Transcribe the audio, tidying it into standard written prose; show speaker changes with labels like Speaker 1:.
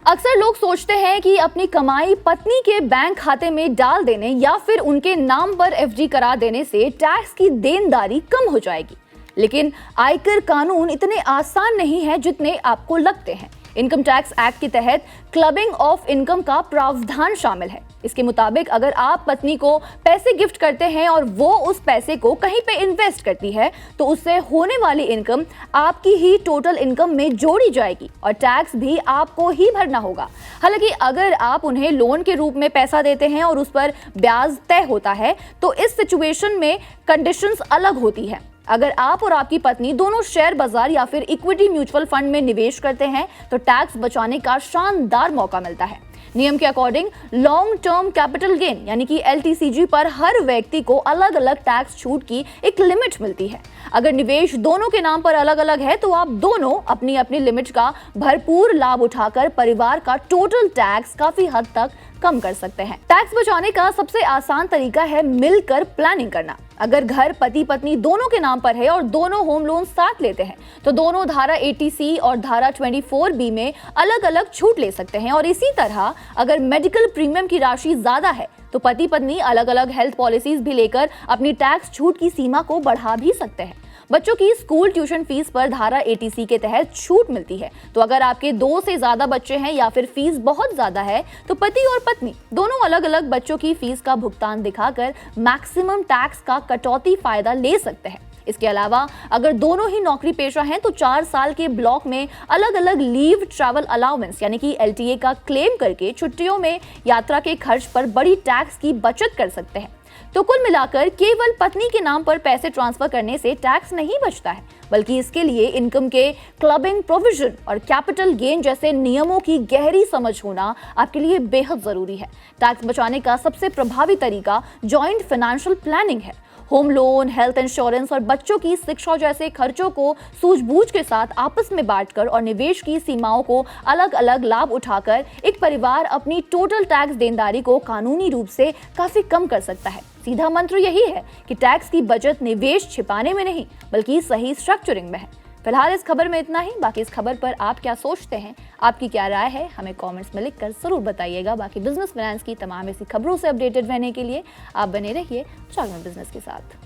Speaker 1: अक्सर लोग सोचते हैं कि अपनी कमाई पत्नी के बैंक खाते में डाल देने या फिर उनके नाम पर एफडी करा देने से टैक्स की देनदारी कम हो जाएगी। लेकिन आयकर कानून इतने आसान नहीं है जितने आपको लगते हैं। इनकम टैक्स एक्ट के तहत क्लबिंग ऑफ इनकम का प्रावधान शामिल है। इसके मुताबिक अगर आप पत्नी को पैसे गिफ्ट करते हैं और वो उस पैसे को कहीं पे इन्वेस्ट करती है तो उससे होने वाली इनकम आपकी ही टोटल इनकम में जोड़ी जाएगी और टैक्स भी आपको ही भरना होगा। हालांकि अगर आप उन्हें लोन के रूप में पैसा देते हैं और उस पर ब्याज तय होता है तो इस सिचुएशन में कंडीशंस अलग होती है। अगर आप और आपकी पत्नी दोनों शेयर बाजार या फिर इक्विटी म्यूचुअल फंड में निवेश करते हैं तो टैक्स बचाने का शानदार मौका मिलता है। नियम के according long term capital gain यानी कि LTCG पर हर व्यक्ति को अलग अलग टैक्स छूट की एक लिमिट मिलती है। अगर निवेश दोनों के नाम पर अलग अलग है तो आप दोनों अपनी अपनी लिमिट का भरपूर लाभ उठाकर परिवार का टोटल टैक्स काफी हद तक कम कर सकते हैं। टैक्स बचाने का सबसे आसान तरीका है मिलकर प्लानिंग करना। अगर घर पति पत्नी दोनों के नाम पर है और दोनों होम लोन साथ लेते हैं तो दोनों धारा 80C और धारा 24B में अलग अलग छूट ले सकते हैं। और इसी तरह अगर मेडिकल प्रीमियम की राशि ज्यादा है तो पति पत्नी अलग अलग हेल्थ पॉलिसीज भी लेकर अपनी टैक्स छूट की सीमा को बढ़ा भी सकते हैं। बच्चों की स्कूल ट्यूशन फीस पर धारा 80C के तहत छूट मिलती है। तो अगर आपके 2 से ज्यादा बच्चे हैं या फिर फीस बहुत ज्यादा है तो पति और पत्नी दोनों अलग अलग बच्चों की फीस का भुगतान दिखाकर मैक्सिमम टैक्स का कटौती फायदा ले सकते हैं। इसके अलावा अगर दोनों ही नौकरी पेशा हैं तो 4 साल के ब्लॉक में अलग अलग लीव ट्रैवल अलाउंस यानी कि LTA का क्लेम करके छुट्टियों में यात्रा के खर्च पर बड़ी टैक्स की बचत कर सकते हैं। तो कुल मिलाकर केवल पत्नी के नाम पर पैसे ट्रांसफर करने से टैक्स नहीं बचता है, बल्कि इसके लिए इनकम के क्लबिंग प्रोविजन और कैपिटल गेन जैसे नियमों की गहरी समझ होना आपके लिए बेहद जरूरी है। टैक्स बचाने का सबसे प्रभावी तरीका जॉइंट फाइनेंशियल प्लानिंग है। होम लोन, हेल्थ इंश्योरेंस और बच्चों की शिक्षा जैसे खर्चों को सूझबूझ के साथ आपस में बांटकर और निवेश की सीमाओं को अलग अलग लाभ उठाकर एक परिवार अपनी टोटल टैक्स देनदारी को कानूनी रूप से काफी कम कर सकता है। सीधा मंत्र यही है कि टैक्स की बचत निवेश छिपाने में नहीं बल्कि सही स्ट्रक्चरिंग में है। फिलहाल इस खबर में इतना ही। बाकी इस खबर पर आप क्या सोचते हैं, आपकी क्या राय है, हमें कमेंट्स में लिखकर जरूर बताइएगा। बाकी बिजनेस फाइनेंस की तमाम ऐसी खबरों से अपडेटेड रहने के लिए आप बने रहिए जागरण बिजनेस के साथ।